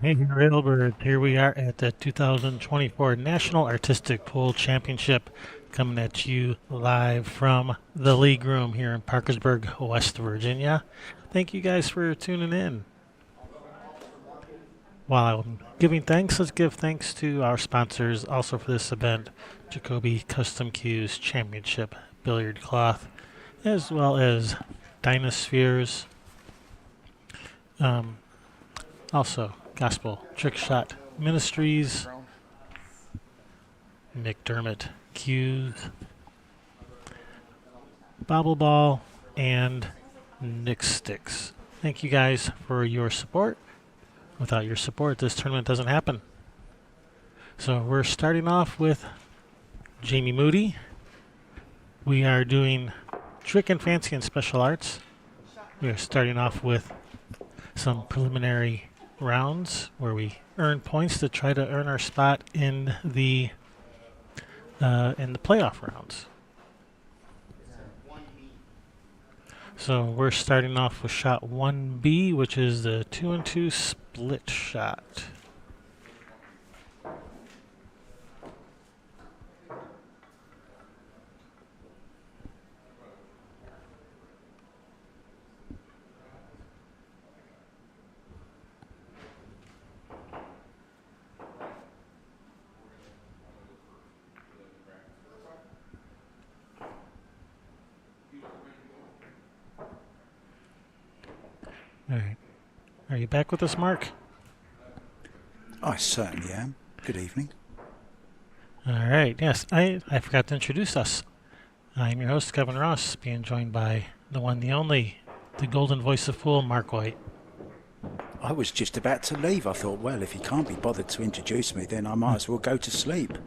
Hey, Railbird. Here we are at the 2024 National Artistic Pool Championship, coming at you live from the league room here in Parkersburg, West Virginia. Thank you guys for tuning in. While I'm giving thanks, let's give thanks to our sponsors also for this event, Jacoby Custom Cues Championship Billiard Cloth, as well as Dynaspheres. Um, Also, Gospel Trick Shot Ministries, McDermott Cues, Bobble Ball, and Nick Sticks. Thank you guys for your support. Without your support, this tournament doesn't happen. So we're starting off with Jamie Moody. We are doing Trick and Fancy and Special Arts. We are starting off with some preliminary rounds where we earn points to try to earn our spot in the playoff rounds. So we're starting off with shot 1B, which is the 2-and-2 split shot. All right. Are you back with us, Mark? I certainly am. Good evening. All right. Yes, I forgot to introduce us. I'm your host, Kevin Ross, being joined by the one, the only, the golden voice of pool, Mark White. I was just about to leave. I thought, well, if he can't be bothered to introduce me, then I might as well go to sleep.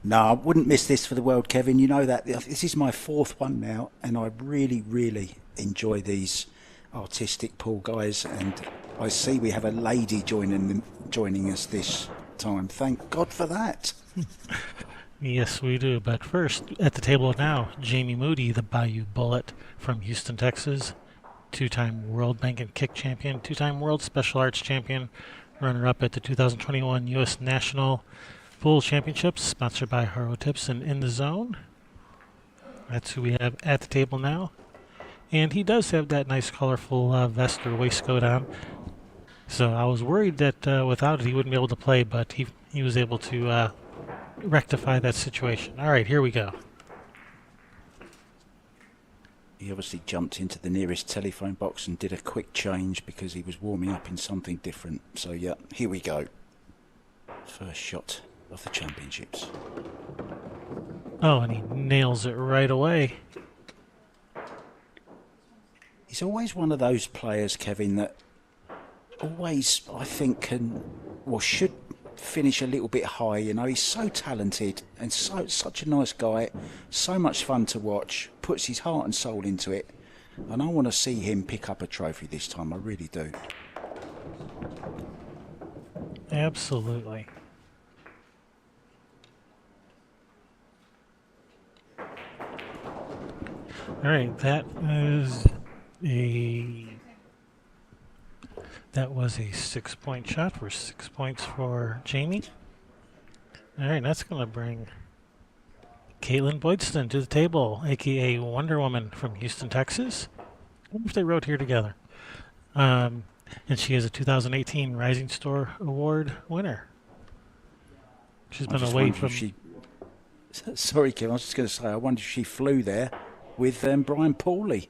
No, I wouldn't miss this for the world, Kevin. You know that. This is my fourth one now, and I really, really enjoy these artistic pool guys. And I see we have a lady joining us this time. Thank God for that. Yes, we do. But first, at the table now, Jamie Moody, the Bayou Bullet from Houston, Texas, two-time World Bank and Kick champion, two-time World Special Arts champion, runner-up at the 2021 U.S. National Pool Championships, sponsored by Haro Tips and In the Zone. That's who we have at the table now. And he does have that nice colorful vest or waistcoat on. So I was worried that without it he wouldn't be able to play, but he was able to rectify that situation. All right, here we go. He obviously jumped into the nearest telephone box and did a quick change because he was warming up in something different. So yeah, here we go. First shot of the championships. Oh, and he nails it right away. He's always one of those players, Kevin, that always, I think, can or should finish a little bit high. You know, he's so talented and such a nice guy, so much fun to watch, puts his heart and soul into it, and I want to see him pick up a trophy this time. I really do. Absolutely. All right, that was a 6-point shot for 6 points for Jamie. All right, that's going to bring Kaitlyn Boydstun to the table, aka Wonder Woman from Houston, Texas. I wonder if they wrote here together. And she is a 2018 Rising Star Award winner. She's been away from. Sorry, Kim. I was just going to say, I wonder if she flew there with Brian Pauley.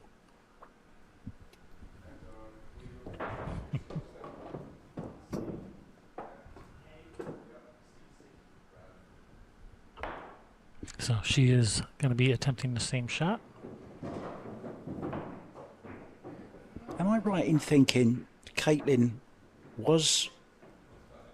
So she is going to be attempting the same shot. Am I right in thinking Kaitlyn was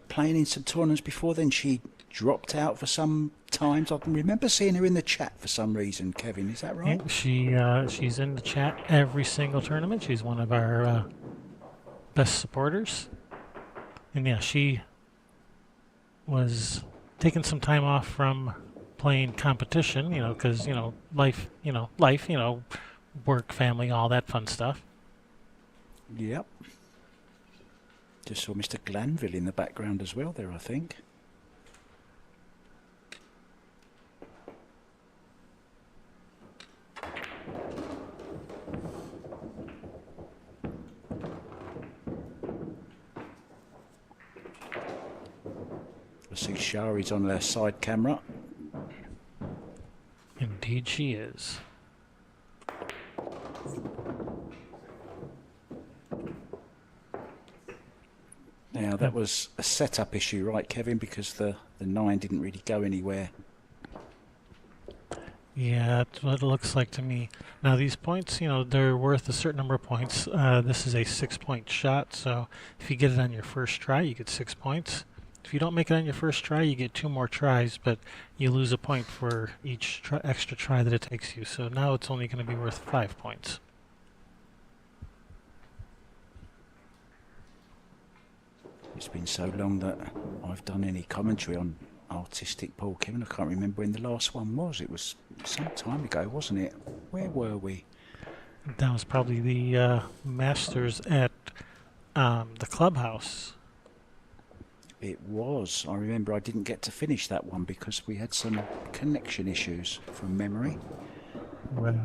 playing in some tournaments before then? She dropped out for some times. I can remember seeing her in the chat for some reason, Kevin. Is that right? Yeah, she's in the chat every single tournament. She's one of our best supporters. And yeah, she was taking some time off from playing competition, because, life, work, family, all that fun stuff. Yep. Just saw Mr. Glanville in the background as well there, I think. I see Shari's on their side camera. Indeed she is. Now, that was a setup issue, right, Kevin? Because the 9 didn't really go anywhere. Yeah, that's what it looks like to me. Now, these points, they're worth a certain number of points. This is a 6-point shot, so if you get it on your first try, you get 6 points. If you don't make it on your first try, you get 2 more tries, but you lose a point for each extra try that it takes you. So now it's only going to be worth 5 points. It's been so long that I've done any commentary on artistic pool, Kevin. I can't remember when the last one was. It was some time ago, wasn't it? Where were we? That was probably the Masters at the clubhouse. It was. I remember I didn't get to finish that one because we had some connection issues from memory. Well,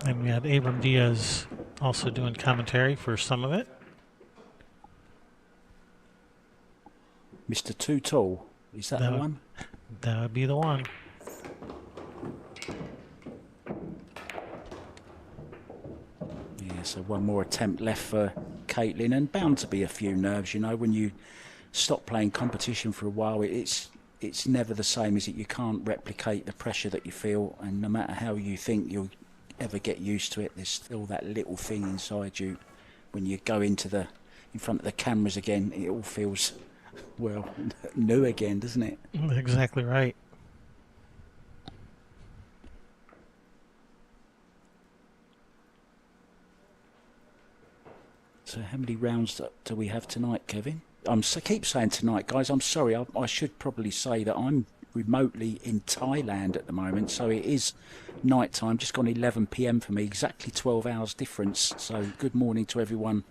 and we had Abram Diaz also doing commentary for some of it. Mr. Too Tall, is that the one? That would be the one. Yeah, so one more attempt left for Kaitlyn, and bound to be a few nerves, when you stop playing competition for a while, it's never the same, is it? You can't replicate the pressure that you feel, and no matter how you think you'll ever get used to it, there's still that little thing inside you. When you go in front of the cameras again, it all feels, well, new again, doesn't it? Exactly right. So how many rounds do we have tonight, Kevin? I keep saying tonight, guys. I'm sorry. I should probably say that I'm remotely in Thailand at the moment, so it is night time. Just gone 11 p.m. for me. Exactly 12 hours difference. So good morning to everyone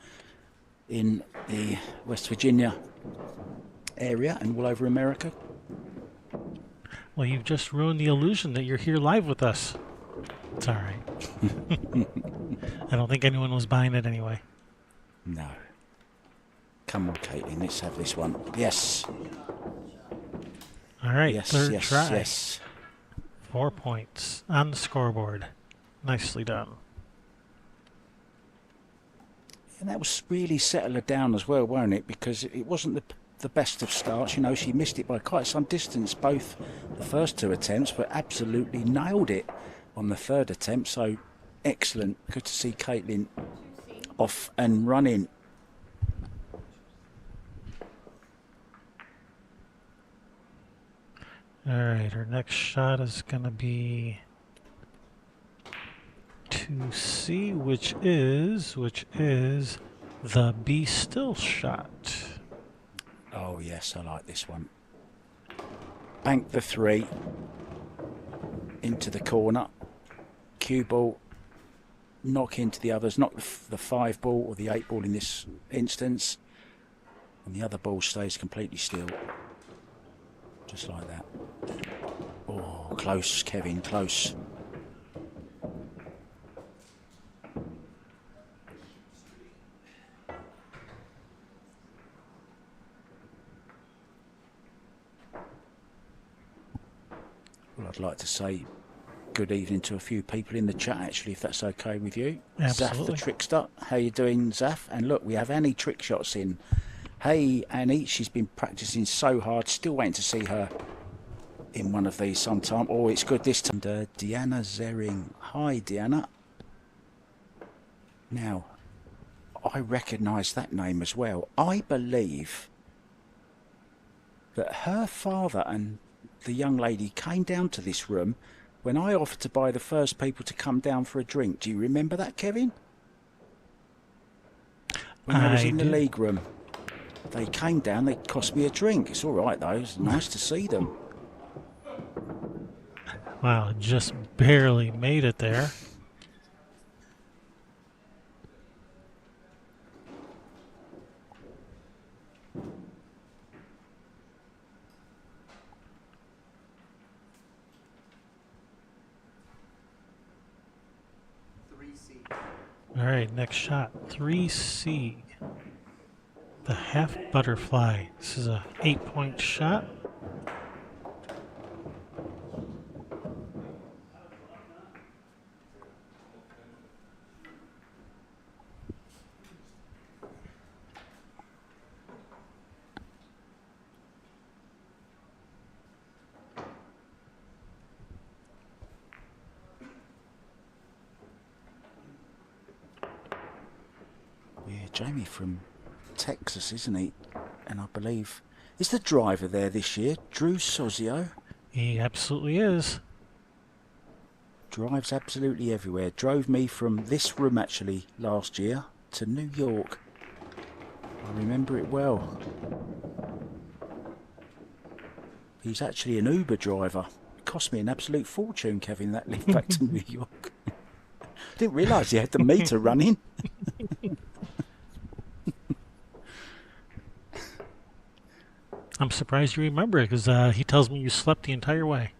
in the West Virginia area and all over America. Well, you've just ruined the illusion that you're here live with us. It's all right. I don't think anyone was buying it anyway. No. Come on, Kaitlyn, let's have this one. Yes. All right, yes, third yes, try. Yes. 4 points on the scoreboard. Nicely done. And that was really settle her down as well, weren't it? Because it wasn't the best of starts. She missed it by quite some distance, both the first 2 attempts, but absolutely nailed it on the third attempt. So excellent. Good to see Kaitlyn off and running. All right, our next shot is going to be 2C, which is the Be Still shot. Oh, yes, I like this one. Bank the 3 into the corner. Cue ball, knock into the others, not the 5 ball or the 8 ball in this instance. And the other ball stays completely still. Just like that. Oh, close, Kevin, close. Well, I'd like to say good evening to a few people in the chat, actually, if that's okay with you. Absolutely. Zaf the Trickster, how you doing, Zaf? And look, we have Annie Trick Shots in. Hey, Annie, she's been practicing so hard. Still waiting to see her in one of these sometime. Oh, it's good this time. And, Deanna Zering. Hi, Deanna. Now, I recognise that name as well. I believe that her father and the young lady came down to this room when I offered to buy the first people to come down for a drink. Do you remember that, Kevin? When I was in the league room. They came down, they cost me a drink. It's all right, though. It's nice to see them. Wow, just barely made it there. All right, next shot. 3C. The half butterfly. This is a 8-point shot. Yeah, Jamie from Texas, isn't he? And I believe, is the driver there this year? Drew Sozio? He absolutely is. Drives absolutely everywhere. Drove me from this room actually last year to New York. I remember it well. He's actually an Uber driver. It cost me an absolute fortune, Kevin, that lift back to New York. Didn't realise he had the meter running. I'm surprised you remember it because he tells me you slept the entire way.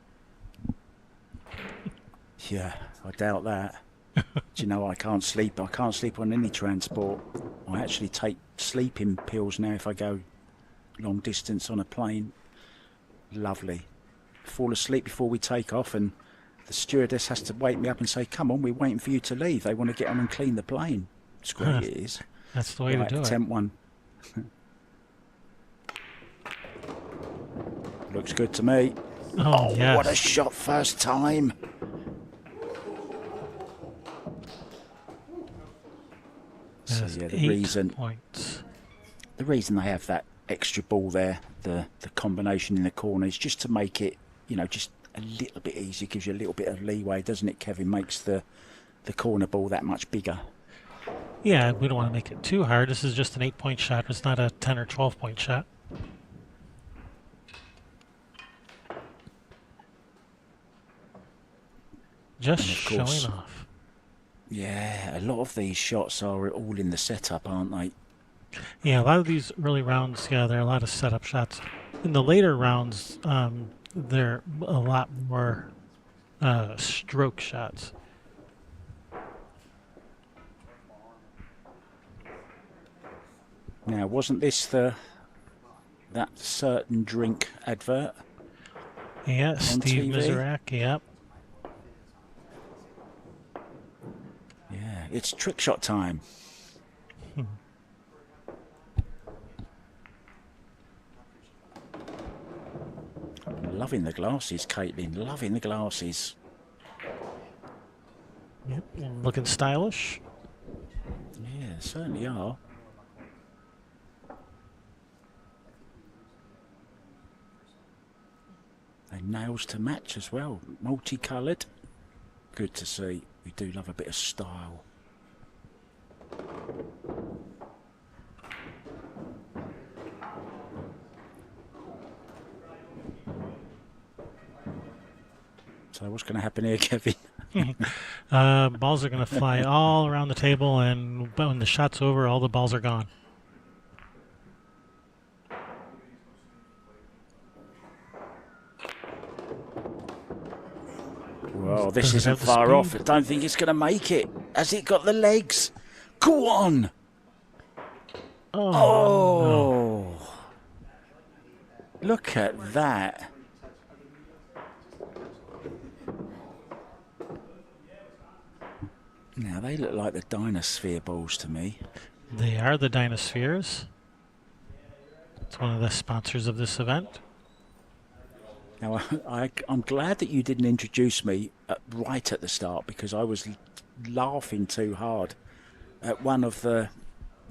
Yeah, I doubt that. Do you know, I can't sleep. I can't sleep on any transport. I actually take sleeping pills now if I go long distance on a plane. Lovely. Fall asleep before we take off and the stewardess has to wake me up and say, come on, we're waiting for you to leave. They want to get on and clean the plane. It's great, it is. That's the way to do it. Attempt one. Looks good to me. Oh, yes. What a shot first time. So yeah, the 8 points. reason they have that extra ball there, the combination in the corner, is just to make it, you know, just a little bit easier. Gives you a little bit of leeway, doesn't it, Kevin? Makes the corner ball that much bigger. Yeah, we don't want to make it too hard. This is just an 8-point shot. It's not a 10 or 12-point shot. Just showing off. Yeah, a lot of these shots are all in the setup, aren't they? Yeah, a lot of these early rounds, yeah, there are a lot of setup shots. In the later rounds, they're a lot more stroke shots. Now, wasn't this that certain drink advert? Yeah, Steve TV? Miserak, yep. Yeah, it's trick shot time. Loving the glasses, Kaitlyn. Loving the glasses. Yep, looking stylish. Yeah, certainly are. And nails to match as well. Multicoloured. Good to see. We do love a bit of style. So what's going to happen here, Kevin? Balls are going to fly all around the table, and when the shot's over, all the balls are gone. Well, this isn't far off. I don't think it's going to make it. Has it got the legs? Go on! Oh! No. Look at that. Now, they look like the Dynasphere balls to me. They are the Dynaspheres. It's one of the sponsors of this event. Now, I'm glad that you didn't introduce me right at the start, because I was laughing too hard at one of the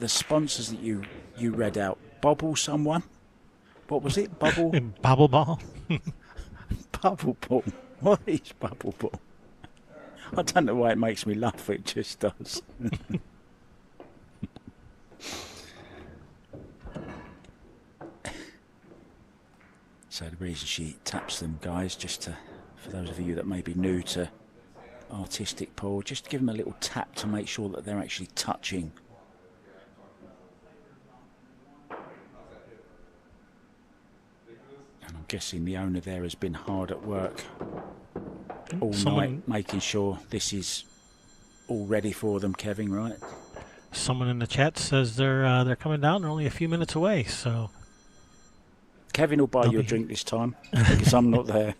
sponsors that you read out. Bobble someone? What was it? Bubble? Bobble ball? Bubble ball. What is bubble ball? I don't know why it makes me laugh, it just does. So the reason she taps them, guys, just to, for those of you that may be new to artistic pool, just give them a little tap to make sure that they're actually touching. And I'm guessing the owner there has been hard at work all night, making sure this is all ready for them, Kevin, right? Someone in the chat says they're coming down. They're only a few minutes away, so Kevin will buy they'll you a be drink this time because I'm not there.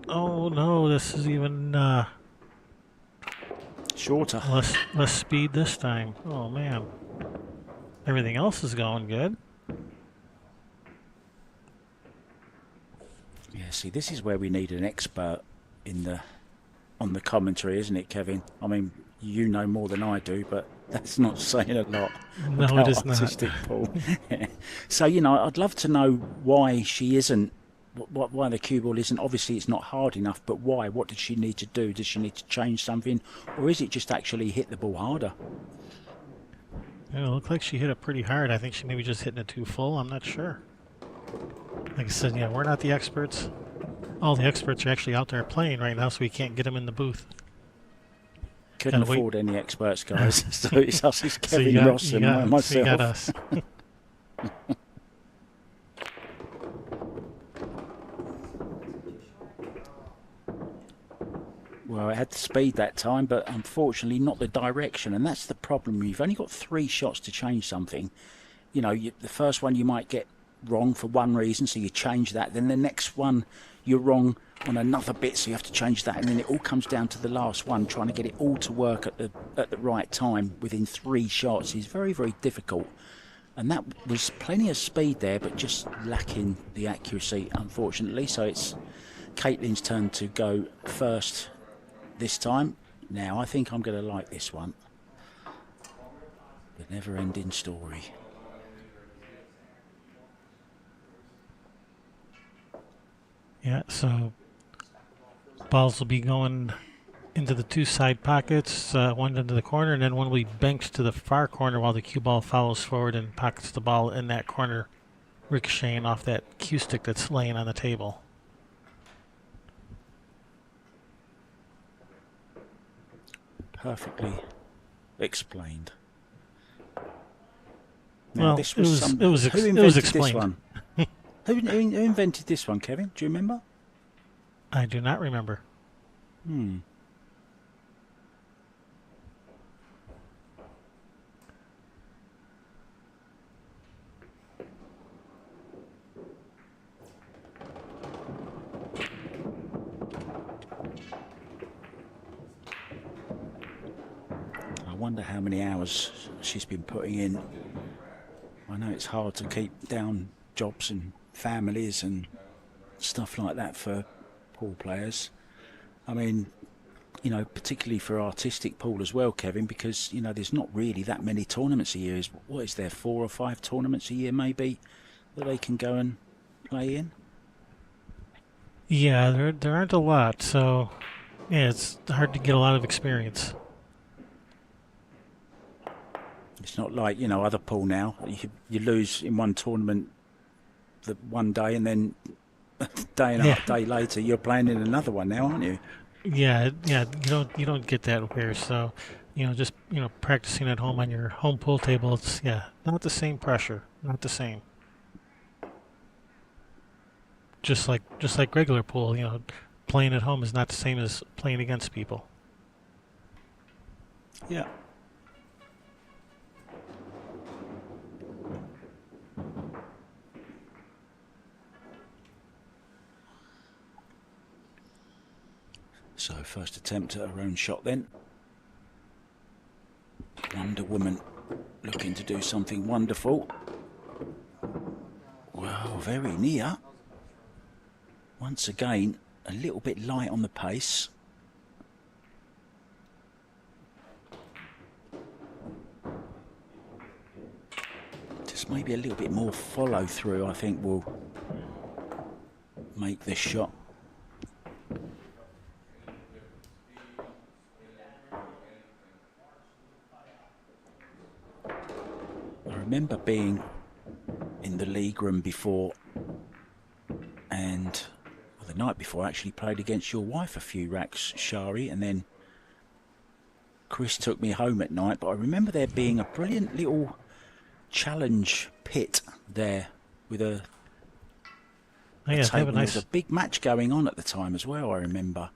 Oh no, this is even Shorter. less speed this time. Oh man, everything else is going good. Yeah, see, this is where we need an expert on the commentary, isn't it, Kevin? I mean, you know more than I do, but that's not saying a lot No, it about is not. artistic pool. So, I'd love to know why she isn't, why the cue ball isn't. Obviously, it's not hard enough, but why? What does she need to do? Does she need to change something, or is it just actually hit the ball harder? Yeah, it looked like she hit it pretty hard. I think she maybe just hitting it too full. I'm not sure. Like I said, yeah, we're not the experts. All the experts are actually out there playing right now, so we can't get them in the booth. Couldn't Gotta wait. afford any experts, guys. So it's us, it's So Kevin Ross and myself. So you got us. Well, it had the speed that time, but unfortunately not the direction, and that's the problem. You've only got 3 shots to change something. The first one you might get wrong for one reason, so you change that. Then the next one you're wrong on another bit, so you have to change that, and then it all comes down to the last one. Trying to get it all to work at the right time within 3 shots is very, very difficult. And that was plenty of speed there, but just lacking the accuracy, unfortunately. So it's Kaitlyn's turn to go first this time. Now, I think I'm going to like this one. The Neverending Story. Yeah, so balls will be going into the 2 side pockets, one into the corner, and then one will be banked to the far corner while the cue ball follows forward and pockets the ball in that corner, ricocheting off that cue stick that's laying on the table. Perfectly explained. Now, well, this was it was explained. This one? Who invented this one, Kevin? Do you remember? I do not remember. I wonder how many hours she's been putting in. I know it's hard to keep down jobs and families and stuff like that for pool players. I mean, particularly for artistic pool as well, Kevin, because, there's not really that many tournaments a year. What is there, 4 or 5 tournaments a year maybe that they can go and play in? Yeah, there aren't a lot, so yeah, it's hard to get a lot of experience. It's not like, other pool now. You lose in one tournament one day, and then a day and a half day later you're playing in another one now, aren't you? Yeah, you don't get that here. So, just practicing at home on your home pool table, it's not the same pressure, not the same. Just like regular pool, playing at home is not the same as playing against people. Yeah. So first attempt at her own shot then. Wonder Woman looking to do something wonderful. Well, very near. Once again, a little bit light on the pace. Just maybe a little bit more follow through, I think, will make this shot. I remember being in the league room before, and the night before I actually played against your wife a few racks, Shari, and then Chris took me home at night. But I remember there being a brilliant little challenge pit there with a Oh, a yeah, they have table. a There was nice. a big match going on at the time as well, I remember.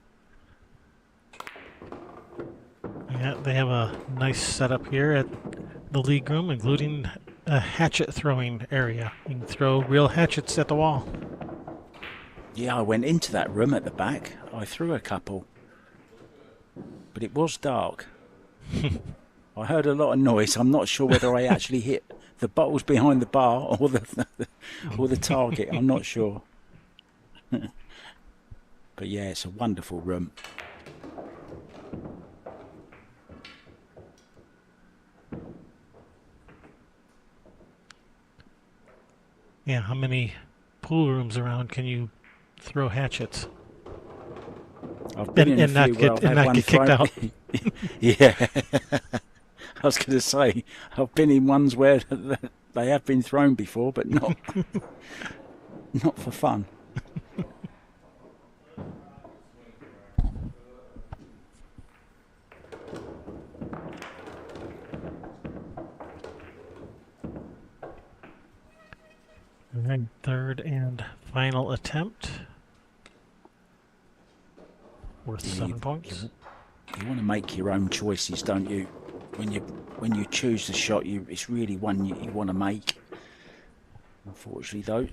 Yeah, they have a nice setup here at the league room, including a hatchet throwing area. You can throw real hatchets at the wall. Yeah, I went into that room at the back. I threw a couple, but it was dark. I heard a lot of noise. I'm not sure whether I actually hit the bottles behind the bar or the target. I'm not sure. But yeah, it's a wonderful room. Yeah, how many pool rooms around can you throw hatchets I've been in a and few not where get I've and had not one get kicked thrown. out? Yeah, I was going to say I've been in ones where they have been thrown before, but not not for fun. All right, third and final attempt. Worth Yeah, 7 points. You want to make your own choices, don't you? When you choose the shot, it's really one you want to make. Unfortunately, though,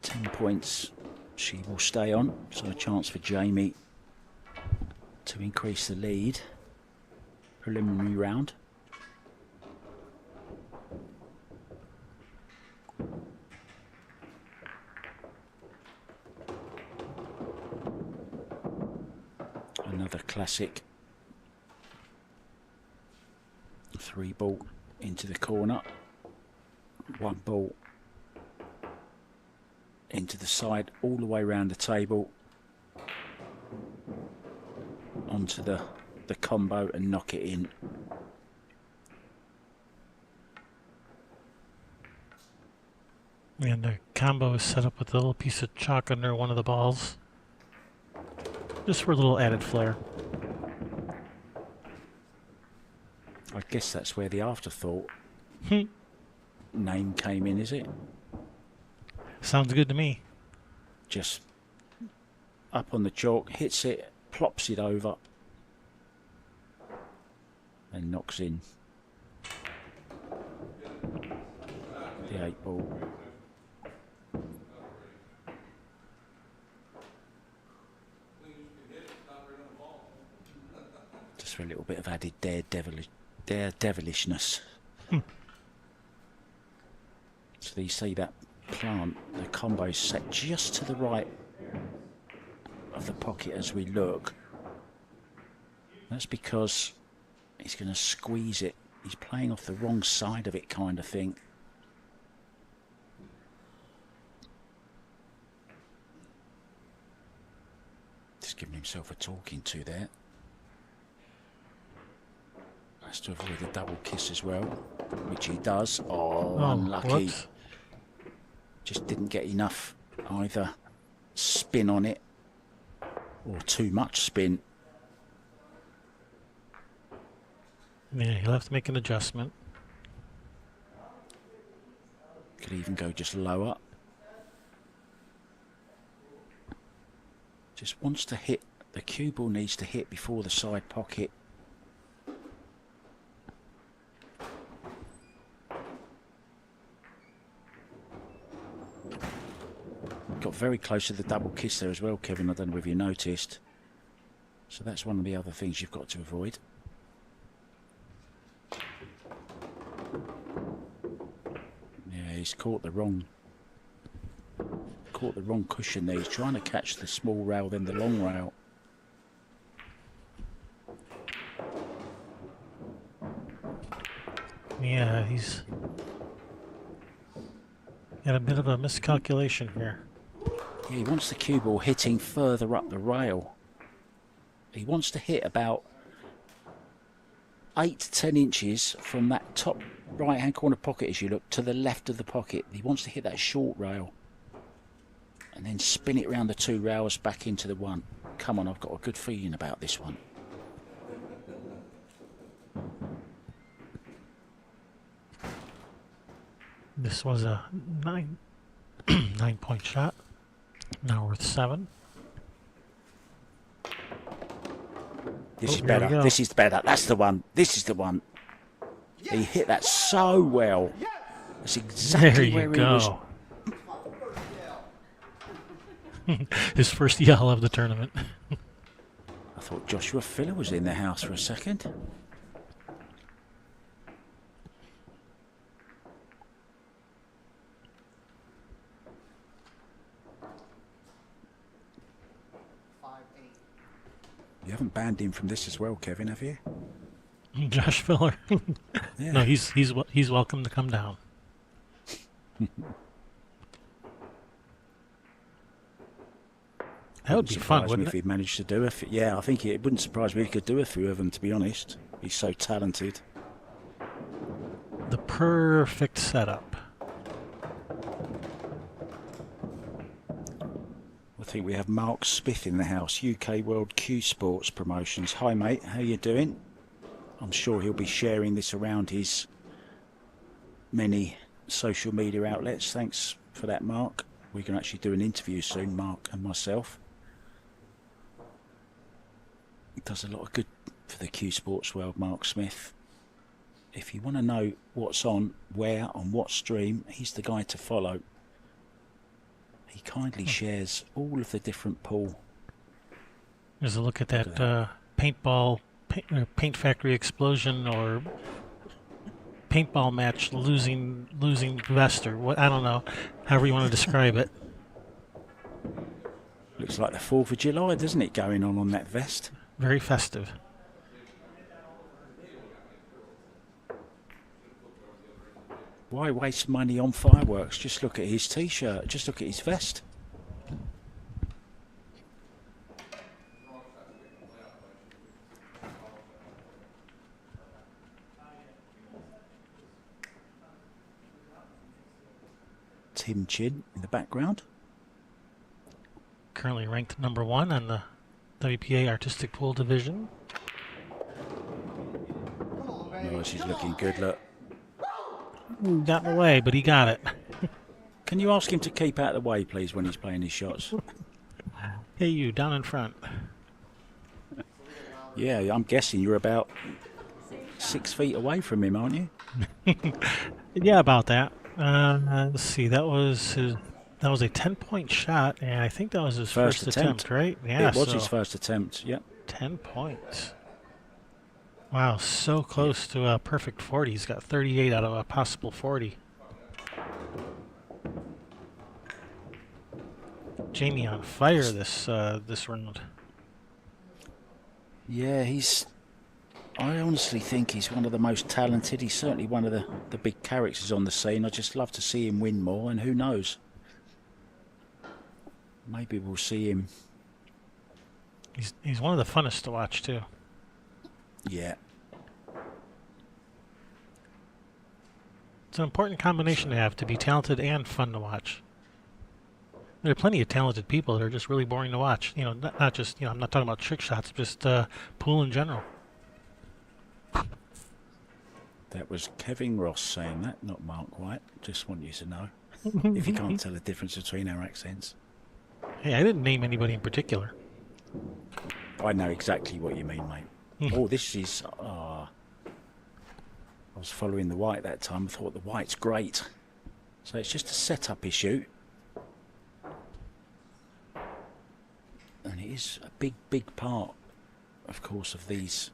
10 points she will stay on, so a chance for Jamie to increase the lead. Preliminary round. Another classic 3-ball into the corner, 1 ball into the side, all the way around the table onto the combo and knock it in. And the combo is set up with a little piece of chalk under one of the balls, just for a little added flair. I guess that's where the Afterthought name came in, is it? Sounds good to me. Just up on the chalk, hits it, plops it over, and knocks in the 8-ball. Just for a little bit of added daredevilishness. So you see that plant, the combo's set just to the right of the pocket as we look. That's because he's going to squeeze it. He's playing off the wrong side of it, kind of thing. Just giving himself a talking to there. Has to avoid the double kiss as well, which he does. Oh, unlucky. Whoops. Just didn't get enough either spin on it or too much spin. Yeah, he'll have to make an adjustment. Could even go just lower. Just wants to hit. The cue ball needs to hit before the side pocket. Got very close to the double kiss there as well, Kevin. I don't know if you noticed. So that's one of the other things you've got to avoid. Yeah, he's caught the wrong cushion there. He's trying to catch the small rail, then the long rail. Yeah, he's got a bit of a miscalculation here. Yeah, he wants the cue ball hitting further up the rail. He wants to hit about 8 to 10 inches from that top right hand corner pocket as you look to the left of the pocket. He wants to hit that short rail and then spin it round the 2 rails back into the 1. Come on, I've got a good feeling about this one. This was a 9 9-point shot. Now worth 7. This is here we better. go. This is better. That's the one. This is the one. He hit that so well. That's There exactly you where he was. go. His first yell of the tournament. I thought Joshua Filler was in the house for a second. You haven't banned him from this as well, Kevin, have you? Josh Filler. Yeah. No, he's welcome to come down. That would be fun, Surprise me wouldn't if it? he'd managed to do it. Yeah, I think it wouldn't surprise me if he could do a few of them, to be honest. He's so talented. The perfect setup. I think we have Mark Smith in the house, UK World Q Sports Promotions. Hi, mate. How you doing? I'm sure he'll be sharing this around his many social media outlets. Thanks for that, Mark. We can actually do an interview soon, Mark and myself. He does a lot of good for the Q Sports world, Mark Smith. If you want to know what's on, where, on what stream, he's the guy to follow. He kindly shares all of the different pool. There's a look at that paintball, paint factory explosion, or paintball match losing vest, or what, I don't know, however you want to describe it. Looks like the 4th of July, doesn't it, going on that vest? Very festive. Why waste money on fireworks? Just look at his t-shirt. Just look at his vest. Tim Chin in the background. Currently ranked number 1 on the WPA Artistic Pool Division. Oh, she's looking good, look. Got in the way, but he got it. Can you ask him to keep out of the way, please, when he's playing his shots? Hey, you, down in front. Yeah, I'm guessing you're about 6 feet away from him, aren't you? Yeah, about that. Let's see, that was a 10-point shot, and I think that was his first attempt, right? Yeah, it was his first attempt, yep. 10 points. Wow, so close to a perfect 40. He's got 38 out of a possible 40. Jamie on fire this round. Yeah, I honestly think he's one of the most talented. He's certainly one of the big characters on the scene. I just love to see him win more, and who knows? Maybe we'll see him. He's one of the funnest to watch, too. Yeah. It's an important combination to have, to be talented and fun to watch. There are plenty of talented people that are just really boring to watch. You know, not just, I'm not talking about trick shots, just pool in general. That was Kevin Ross saying that, not Mark White. Just want you to know. If you can't tell the difference between our accents. Hey, I didn't name anybody in particular. I know exactly what you mean, mate. Oh, this is... I was following the white that time. I thought the white's great. So it's just a setup issue. And it is a big, big part, of course, of these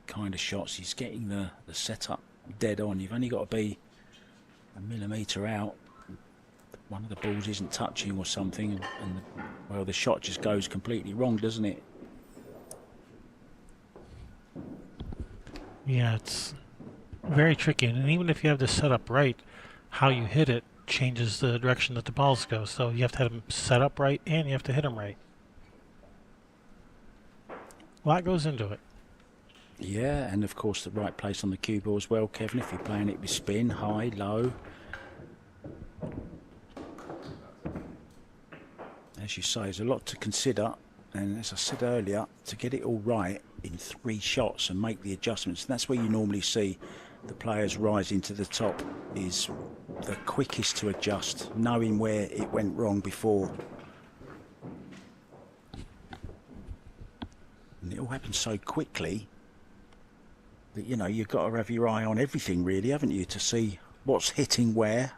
kind of shots. He's getting the setup dead on. You've only got to be a millimetre out. One of the balls isn't touching or something, and well, the shot just goes completely wrong, doesn't it? Yeah, it's very tricky, and even if you have this set up right, how you hit it changes the direction that the balls go. So you have to have them set up right, and you have to hit them right. A lot goes into it. Yeah, and of course the right place on the cue ball as well, Kevin, if you're playing it with spin, high, low. As you say, there's a lot to consider, and as I said earlier, to get it all right in 3 shots and make the adjustments, and that's where you normally see the players rising to the top, is the quickest to adjust, knowing where it went wrong before And it all happens so quickly that, you know, you've got to have your eye on everything, really, haven't you, to see what's hitting where.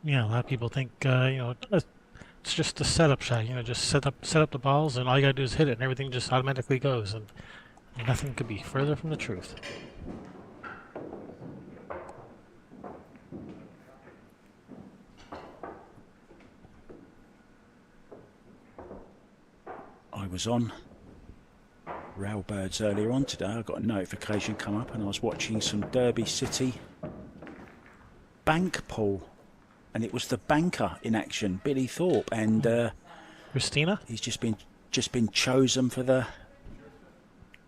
Yeah, a lot of people think, it's just a setup shot. You know, just set up the balls, and all you gotta do is hit it, and everything just automatically goes. And nothing could be further from the truth. I was on Railbirds earlier on today. I got a notification come up, and I was watching some Derby City bank pool, and it was the banker in action, Billy Thorpe, and Christina? he's just been chosen for the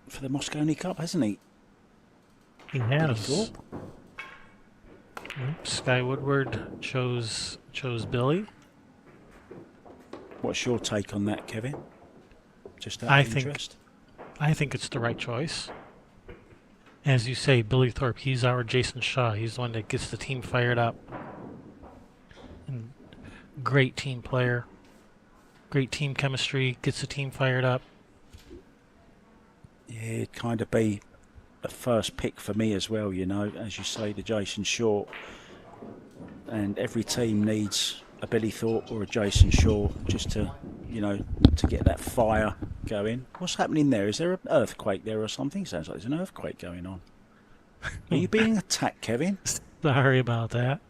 Moscone Cup, hasn't he? He has. Sky Woodward chose Billy. What's your take on that, Kevin? Just out I of interest. I think it's the right choice. As you say, Billy Thorpe, he's our Jason Shaw. He's the one that gets the team fired up. And great team player. Great team chemistry, gets the team fired up. Yeah, it'd kind of be a first pick for me as well, you know, as you say, the Jason Shaw. And every team needs a Billy Thorpe or a Jason Shaw just to, you know, to get that fire going. What's happening there? Is there an earthquake there or something? Sounds like there's an earthquake going on. Are you being attacked, Kevin? Sorry about that.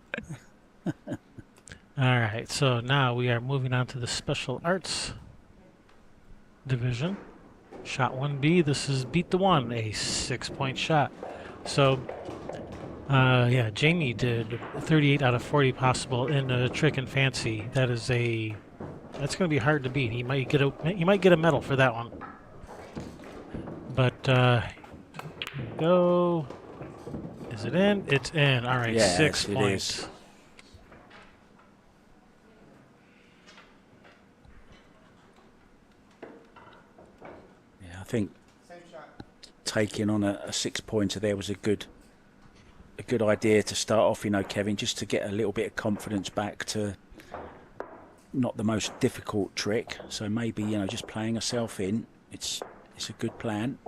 All right, so now we are moving on to the Special Arts division. Shot 1B, this is Beat the One, a 6-point shot. So, yeah, Jamie did 38 out of 40 possible in a trick and fancy. That's going to be hard to beat. He might get a medal for that one. But here we go. Is it in? It's in. All right, Yes, 6 it points. is. Yeah, I think taking on a 6-pointer there was a good idea to start off, you know, Kevin, just to get a little bit of confidence back to not the most difficult trick. So maybe, you know, just playing herself in, it's a good plan.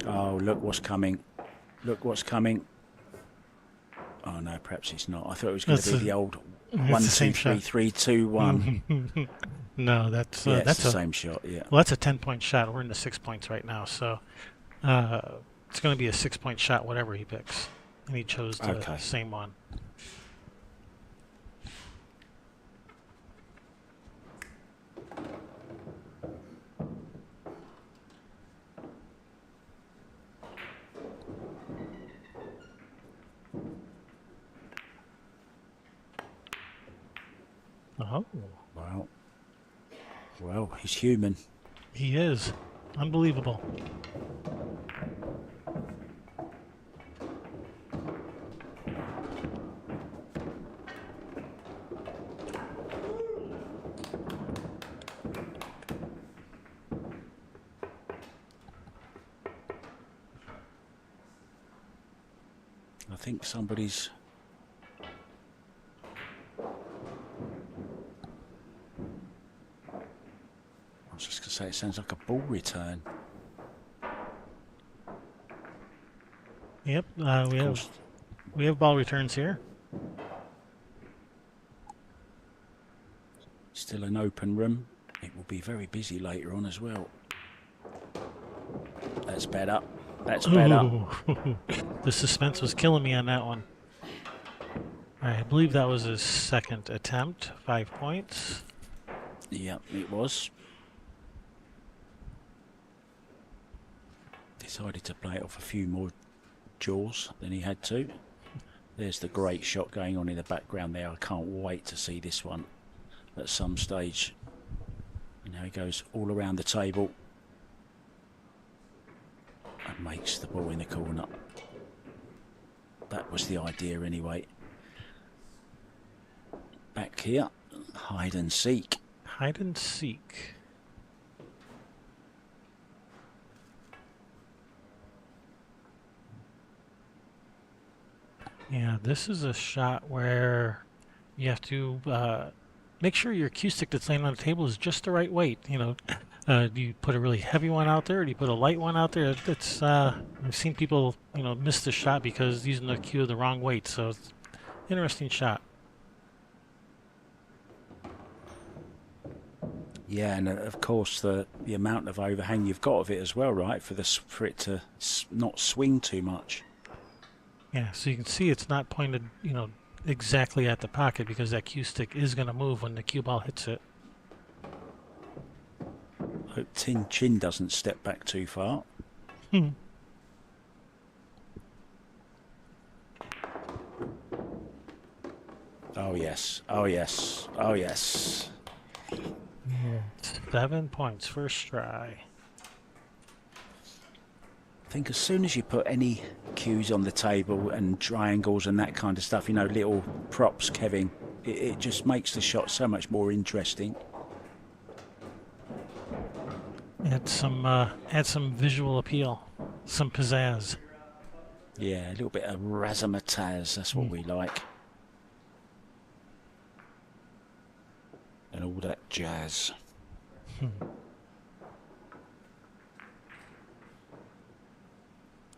Oh, look what's coming. Look what's coming. Oh no, perhaps it's not. I thought it was going to be the old 1, 2, 3, 3, 2, 1. No, that's Yeah, that's it's the a same shot. Yeah. well, that's a 10-point shot. We're in the 6 points right now, so it's going to be a 6-point shot, whatever he picks, and he chose the same one. Oh, Well, he's human. he is unbelievable. I think somebody's... I was just going to say, it sounds like a ball return. Yep, we have ball returns here. Still an open room. It will be very busy later on as well. That's better. That's better. Ooh. The suspense was killing me on that one. All right, I believe that was his second attempt. 5 points. Yeah, it was. Decided to play it off a few more jaws than he had to. There's the great shot going on in the background there. I can't wait to see this one at some stage. And now he goes all around the table and makes the ball in the corner. That was the idea anyway. Back here, hide and seek. Hide and seek. Yeah, this is a shot where you have to make sure your cue stick that's laying on the table is just the right weight. You know, do you put a really heavy one out there, or do you put a light one out there? It's I've seen people, you know, miss the shot because using the cue the wrong weight. So it's interesting shot. Yeah, and of course the amount of overhang you've got of it as well, right? For it to not swing too much. Yeah, so you can see it's not pointed, you know, exactly at the pocket because that cue stick is going to move when the cue ball hits it. Hope Tin Chin doesn't step back too far. Oh yes, oh yes, oh yes. 7 points, first try. I think as soon as you put any cues on the table and triangles and that kind of stuff, you know, little props, Kevin, it just makes the shot so much more interesting. Add some visual appeal, some pizzazz. Yeah, a little bit of razzmatazz, that's what we like. And all that jazz.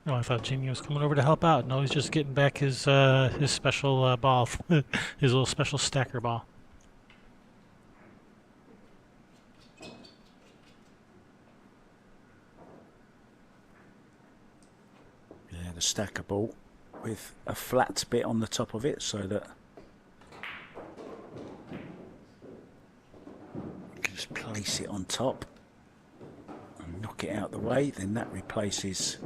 Oh, I thought Jamie was coming over to help out. No, he's just getting back his special ball, his little special stacker ball. Yeah, the stacker ball with a flat bit on the top of it so that you can just place it on top and knock it out the way. Then that replaces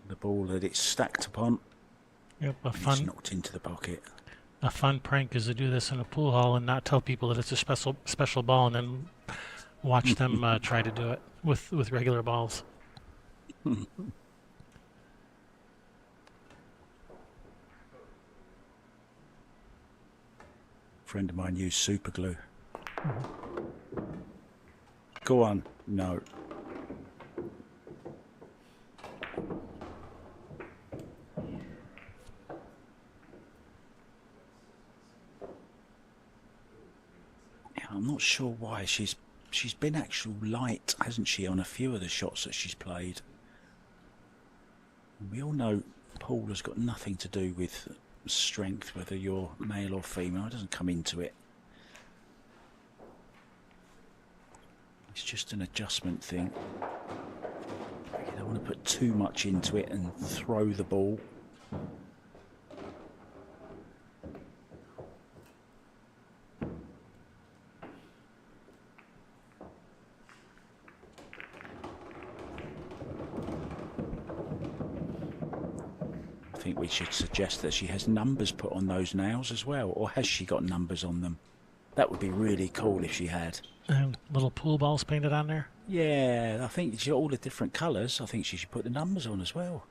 the ball that it's stacked upon. Yep, It's knocked into the pocket. a fun prank is to do this in a pool hall and not tell people that it's a special ball, and then watch them try to do it with regular balls. Friend of mine used super glue. Go on. No. I'm not sure why she's been actual light, hasn't she, on a few of the shots that she's played. We all know pool has got nothing to do with strength, whether you're male or female. It doesn't come into it. It's just an adjustment thing. You don't want to put too much into it and throw the ball. I think we should suggest that she has numbers put on those nails as well, or has she got numbers on them? That would be really cool if she had. Little pool balls painted on there. Yeah, I think she's got all the different colours. I think she should put the numbers on as well.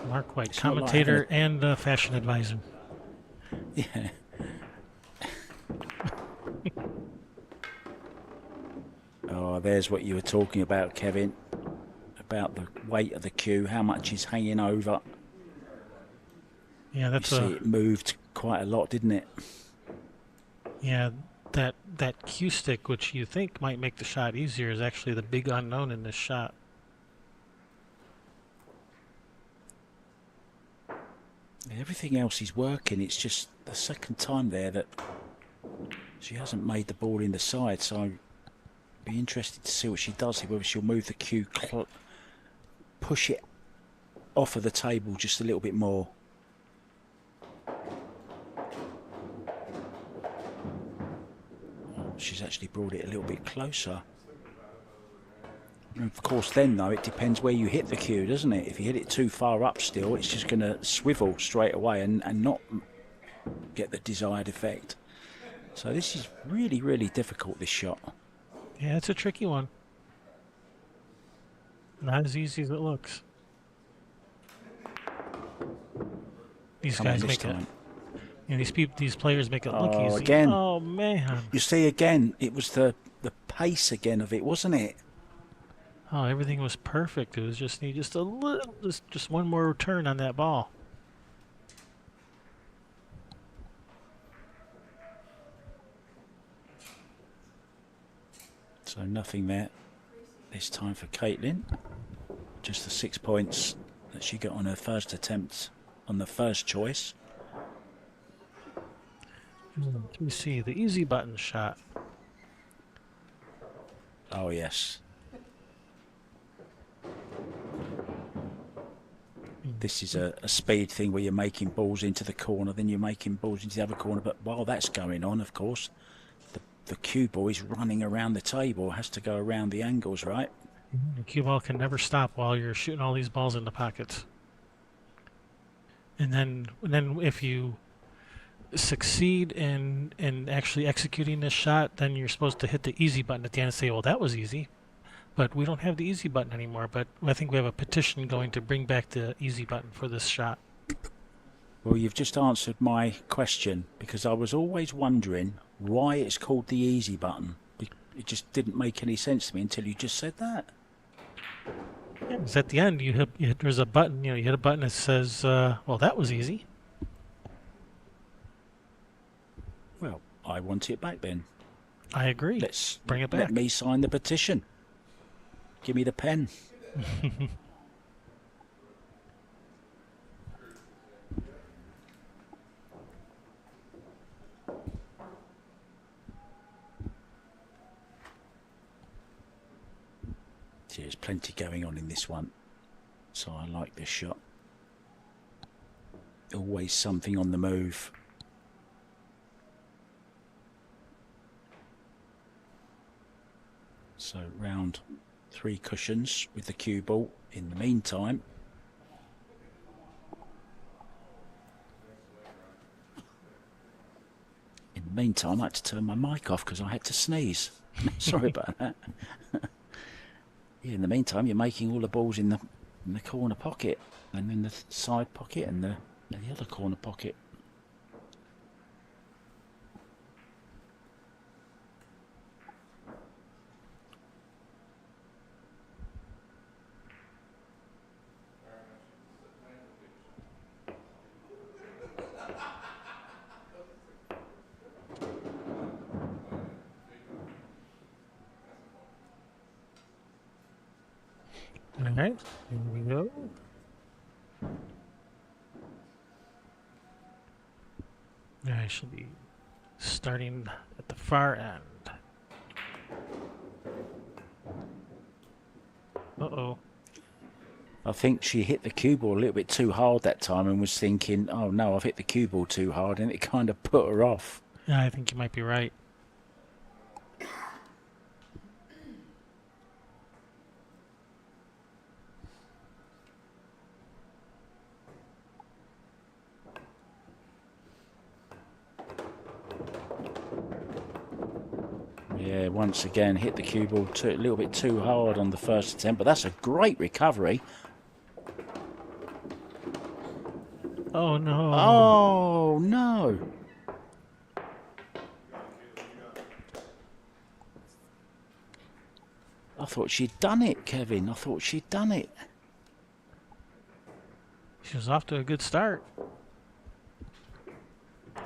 Mark White, It's not like commentator and fashion advisor. Yeah. Oh, there's what you were talking about, Kevin. About the weight of the cue, how much is hanging over. Yeah, that's You see, it moved quite a lot, didn't it? yeah. That cue stick, which you think might make the shot easier, is actually the big unknown in this shot. Everything else is working. It's just the second time there that she hasn't made the ball in the side. So I'd be interested to see what she does here, whether she'll move the cue, push it off of the table just a little bit more. She's actually brought it a little bit closer. And of course then though, it depends where you hit the cue, doesn't it? If you hit it too far up still, it's just going to swivel straight away and not get the desired effect. So this is really, really difficult, this shot. Yeah, it's a tricky one. Not as easy as it looks. These Come on guys this make it. time. You know, these players make it look easy. Again. Oh man. You see again, it was the pace again of it, wasn't it? Oh, everything was perfect. It was just need just a little, just one more turn on that ball. So nothing there this time for Kaitlyn. Just the 6 points that she got on her first attempt on the first choice. Let me see, the easy button shot. Oh, yes. This is a speed thing where you're making balls into the corner, then you're making balls into the other corner. But while that's going on, of course, the cue ball is running around the table, has to go around the angles, right? The cue ball can never stop while you're shooting all these balls in the pockets. And then if you succeed in actually executing this shot, then you're supposed to hit the easy button at the end and say, well, that was easy. But we don't have the easy button anymore. But I think we have a petition going to bring back the easy button for this shot. Well, you've just answered my question, because I was always wondering why it's called the easy button. It just didn't make any sense to me until you just said that. Yeah, 'cause at the end, you hit there's a button. You hit a button that says, well, that was easy. Well, I want it back then. I agree. Let's bring it back. Let me sign the petition. Give me the pen. There's plenty going on in this one, so I like this shot. Always something on the move. So round 3 cushions with the cue ball. In the meantime, I had to turn my mic off because I had to sneeze. Sorry about that. Yeah, in the meantime, you're making all the balls in the corner pocket, and in the side pocket, and the other corner pocket. All right, here we go. I should be starting at the far end. Uh-oh. I think she hit the cue ball a little bit too hard that time and was thinking, oh no, I've hit the cue ball too hard, and it kind of put her off. Yeah, I think you might be right. Yeah, once again, hit the cue ball a little bit too hard on the first attempt, but that's a great recovery. Oh, no. Oh, no. I thought she'd done it, Kevin. I thought she'd done it. She was off to a good start.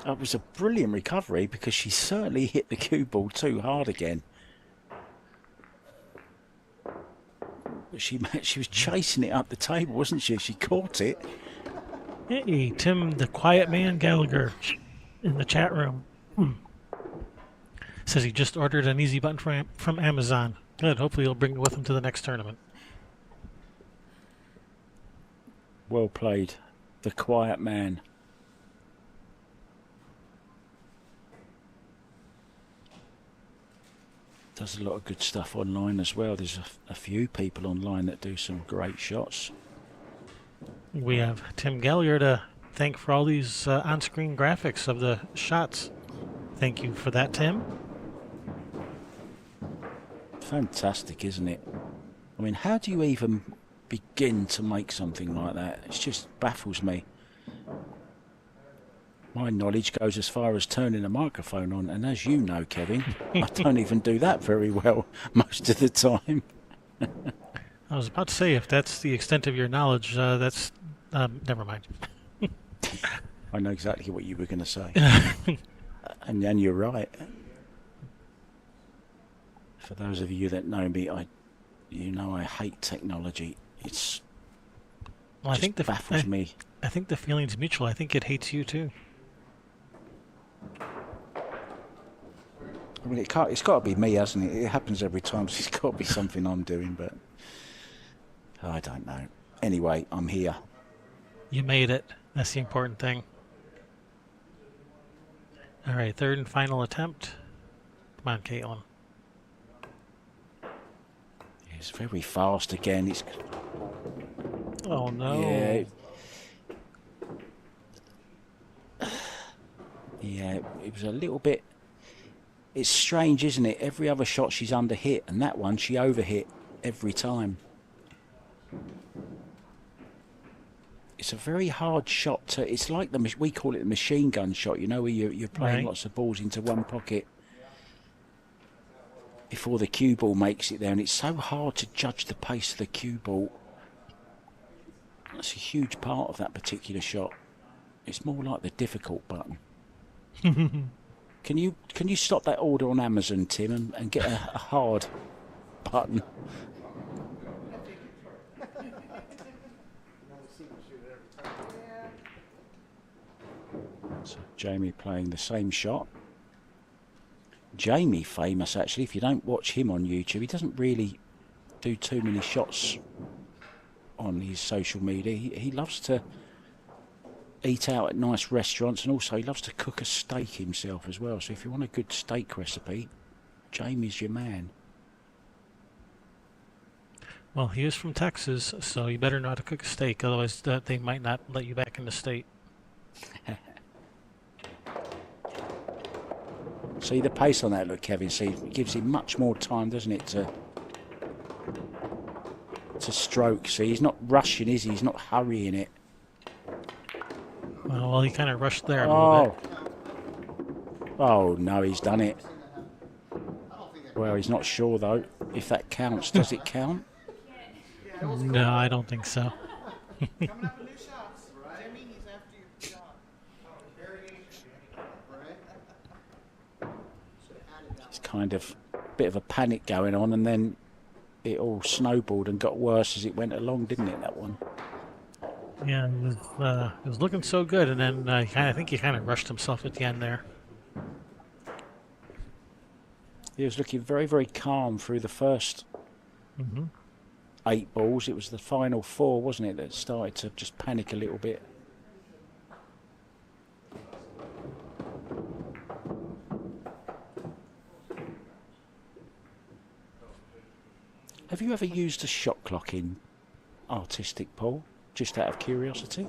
That was a brilliant recovery because she certainly hit the cue ball too hard again. But she was chasing it up the table, wasn't she? She caught it. Hey, Tim, the quiet man Gallagher, in the chat room, says he just ordered an easy button from Amazon. Good. Hopefully he'll bring it with him to the next tournament. Well played. The quiet man. Does a lot of good stuff online as well. There's a few people online that do some great shots. We have Tim Gallagher to thank for all these on-screen graphics of the shots. Thank you for that, Tim. Fantastic, isn't it? I mean, how do you even begin to make something like that? It just baffles me. My knowledge goes as far as turning a microphone on, and as you know, Kevin, I don't even do that very well most of the time. I was about to say, if that's the extent of your knowledge, that's... never mind. I know exactly what you were going to say. And you're right. For those of you that know me, you know I hate technology. It's Well, I think baffles me. I think the feeling's mutual. I think it hates you too. I mean, it's got to be me, hasn't it? It happens every time, so it's got to be something I'm doing, but I don't know. Anyway, I'm here. You made it. That's the important thing. All right, third and final attempt. Come on, Kaitlyn. It's very fast again. It's Oh no. yeah, yeah. It was a little bit. It's strange, isn't it? Every other shot she's under hit, and that one she overhit every time. It's a very hard shot to. It's like we call it the machine gun shot. You know, where you're playing Right. lots of balls into one pocket before the cue ball makes it there, and it's so hard to judge the pace of the cue ball. That's a huge part of that particular shot. It's more like the difficult button. Can you stop that order on Amazon, Tim, and get a hard button? So Jamie playing the same shot. Jamie famous actually. If you don't watch him on YouTube, he doesn't really do too many shots on his social media. He loves to eat out at nice restaurants, and also he loves to cook a steak himself as well. So if you want a good steak recipe, Jamie's your man. Well, he is from Texas, so you better know how to cook a steak. Otherwise, they might not let you back in the state. See the pace on that, look, Kevin. See, it gives him much more time, doesn't it, to stroke. See, he's not rushing, is he? He's not hurrying it. Well, he kind of rushed there a little Oh no, he's done it. Well, he's not sure though if that counts. Does it count? bit. No, I don't think so. It's kind of a bit of a panic going on, and then it all snowballed and got worse as it went along, didn't it? That one. Yeah, it was looking so good, and then I think he kind of rushed himself at the end there. He was looking very, very calm through the first 8 balls. It was the final 4, wasn't it, that started to just panic a little bit. Have you ever used a shot clock in artistic pool, just out of curiosity?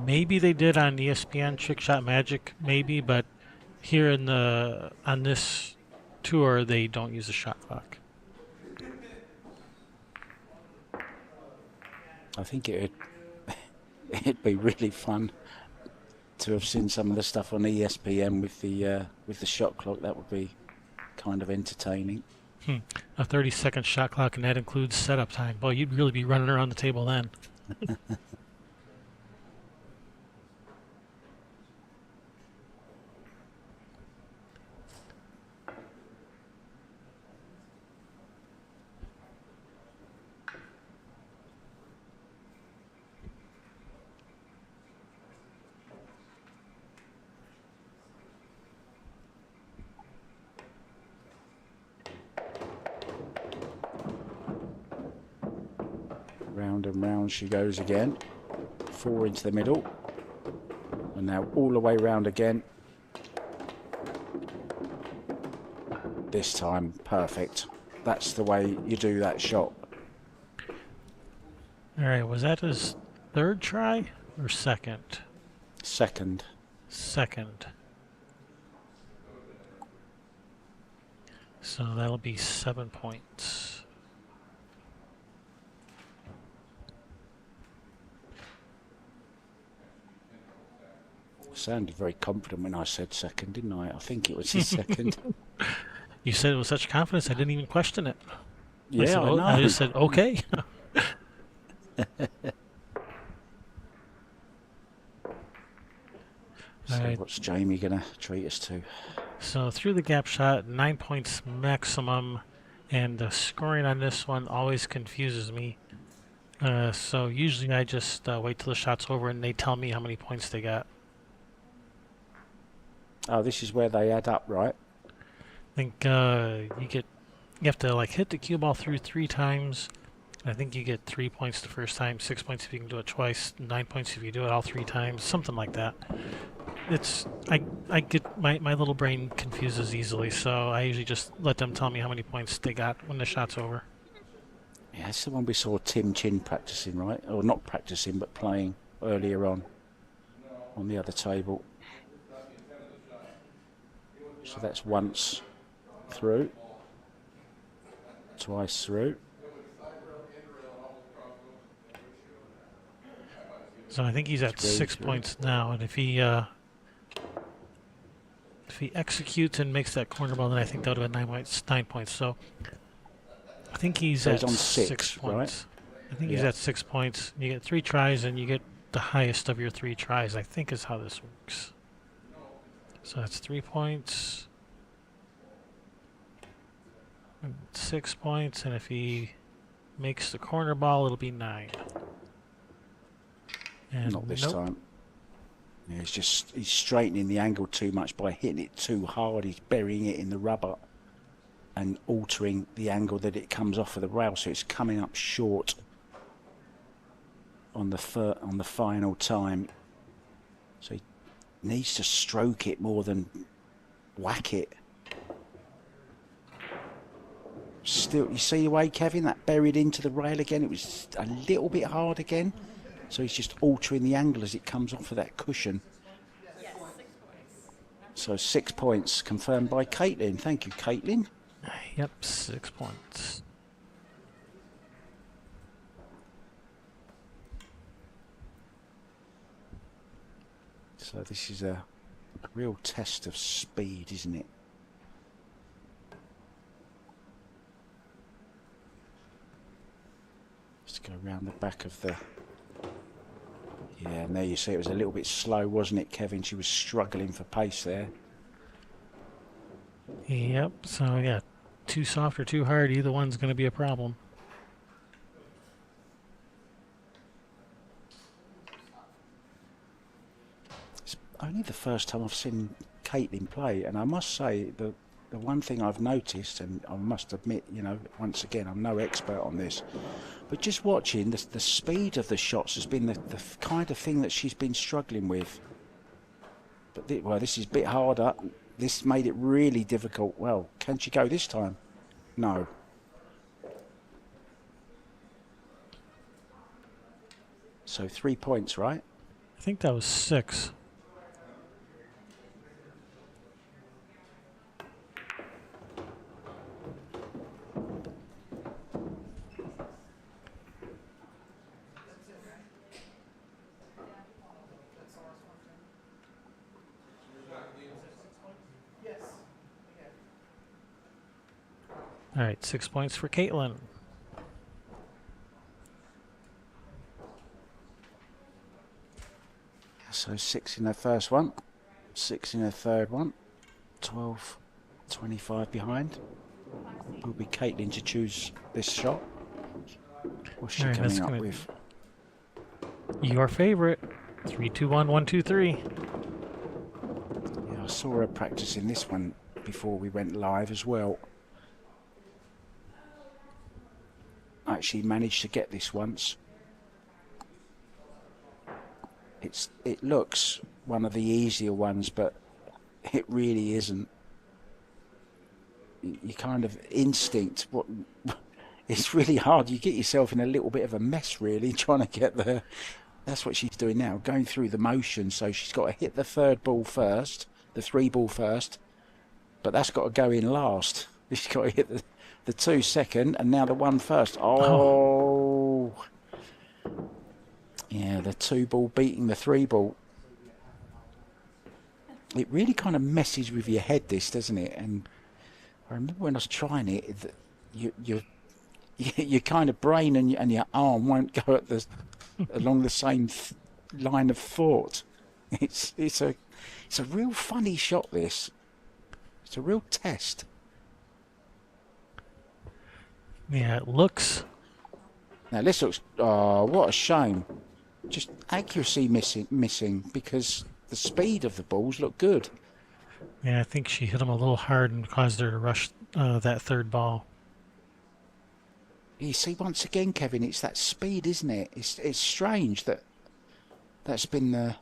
Maybe they did on ESPN Trick Shot Magic, maybe, but here on this tour they don't use a shot clock. I think it'd be really fun to have seen some of the stuff on ESPN with the shot clock. That would be kind of entertaining. A 30-second shot clock, and that includes setup time. Boy, you'd really be running around the table then. Round and round she goes again. 4 into the middle. And now all the way round again. This time, perfect. That's the way you do that shot. All right, was that his third try or second? Second. Second. So that'll be 7 points. Sounded very confident when I said second, didn't I? I think it was his second. You said it with such confidence, I didn't even question it. Yeah, said, I know. I just said, okay. So Alright. what's Jamie going to treat us to? So through the gap shot, 9 points maximum, and the scoring on this one always confuses me. So usually I just wait till the shot's over and they tell me how many points they got. Oh, this is where they add up, right? I think you have to like hit the cue ball through 3 times. I think you get 3 points the first time, 6 points if you can do it twice, 9 points if you do it all 3 times, something like that. I get my little brain confuses easily, so I usually just let them tell me how many points they got when the shot's over. Yeah, that's the one we saw Tim Chin practicing, right? Or not practicing, but playing earlier on the other table. So that's once through, twice through. So I think he's at 6 points now, and if he executes and makes that corner ball, then I think that would have been 9 points. So I think he's at on 6 points. Right? I think he's at 6 points. You get 3 tries, and you get the highest of your 3 tries, I think is how this works. So that's 3 points. And 6 points, and if he makes the corner ball, it'll be 9. And not this time. Yeah, he's straightening the angle too much by hitting it too hard. He's burying it in the rubber and altering the angle that it comes off of the rail, so it's coming up short on the final time. So he needs to stroke it more than whack it. Still, you see the way, Kevin, that buried into the rail again? It was a little bit hard again. So he's just altering the angle as it comes off of that cushion. Yes, 6 points. So 6 points confirmed by Kaitlyn. Thank you, Kaitlyn. Yep, 6 points. So this is a real test of speed, isn't it? Just go around the back of the... Yeah, and there you see it was a little bit slow, wasn't it, Kevin? She was struggling for pace there. Yep, so yeah, too soft or too hard, either one's going to be a problem. It's only the first time I've seen Kaitlyn play, and I must say the one thing I've noticed, and I must admit, you know, once again, I'm no expert on this, but just watching, the speed of the shots has been the kind of thing that she's been struggling with. But this is a bit harder. This made it really difficult. Well, can she go this time? No. So 3 points, right? I think that was 6. All right, 6 points for Kaitlyn. So 6 in her first one, 6 in her third one, 12, 25 behind. Will be Kaitlyn to choose this shot. What's she coming up with? Your favorite. 3, 2, 1, 1, 2, 3. Yeah, I saw her practicing this one before we went live as well. I actually managed to get this once. It looks one of the easier ones, but it really isn't. You kind of instinct. It's really hard. You get yourself in a little bit of a mess, really, trying to get there. That's what she's doing now, going through the motion. So she's got to hit the third ball first, the 3 ball first, but that's got to go in last. She's got to hit the 2 second, and now the 1 first. Oh. Yeah, the 2 ball beating the 3 ball. It really kind of messes with your head, this, doesn't it? And I remember when I was trying it, your kind of brain and your arm won't go at along the same line of thought. It's a real funny shot, this. It's a real test. Yeah, it looks. Now this looks, oh, what a shame. Just accuracy missing because the speed of the balls look good. Yeah, I think she hit him a little hard and caused her to rush that third ball. You see, once again, Kevin, it's that speed, isn't it? It's strange that's been the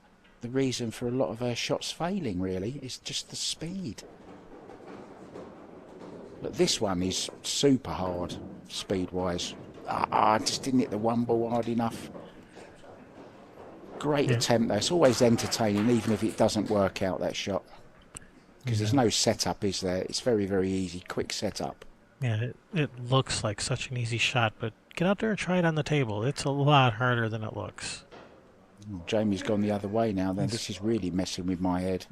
reason for a lot of her shots failing, really. It's just the speed. But this one is super hard, speed-wise. I just didn't hit the one ball hard enough. Great attempt, though. It's always entertaining, even if it doesn't work out, that shot. Because there's no setup, is there? It's very, very easy, quick setup. Yeah, it looks like such an easy shot, but get out there and try it on the table. It's a lot harder than it looks. Jamie's gone the other way now, then. This is really messing with my head.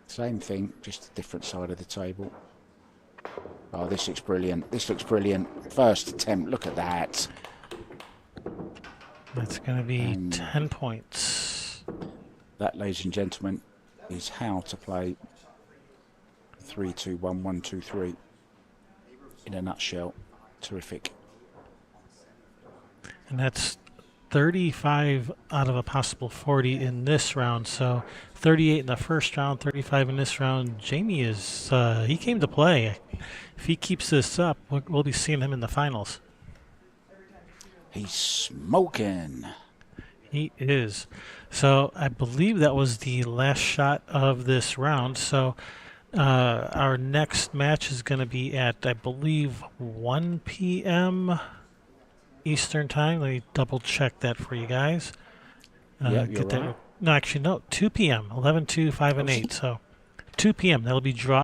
Same thing, just a different side of the table. Oh, this looks brilliant. This looks brilliant. First attempt, look at that. That's going to be 10 points. That, ladies and gentlemen, is how to play 3-2-1-1-2-3 in a nutshell. Terrific. And that's 35 out of a possible 40 in this round. So 38 in the first round, 35 in this round. Jamie is, he came to play. If he keeps this up, we'll be seeing him in the finals. He's smoking. He is. So I believe that was the last shot of this round. So our next match is going to be at, I believe, 1 p.m. Eastern time. Let me double check that for you guys. Yeah, you're right. No, actually, no, 2 p.m. 11, 2, 5, and 8. So 2 p.m. That'll be draw.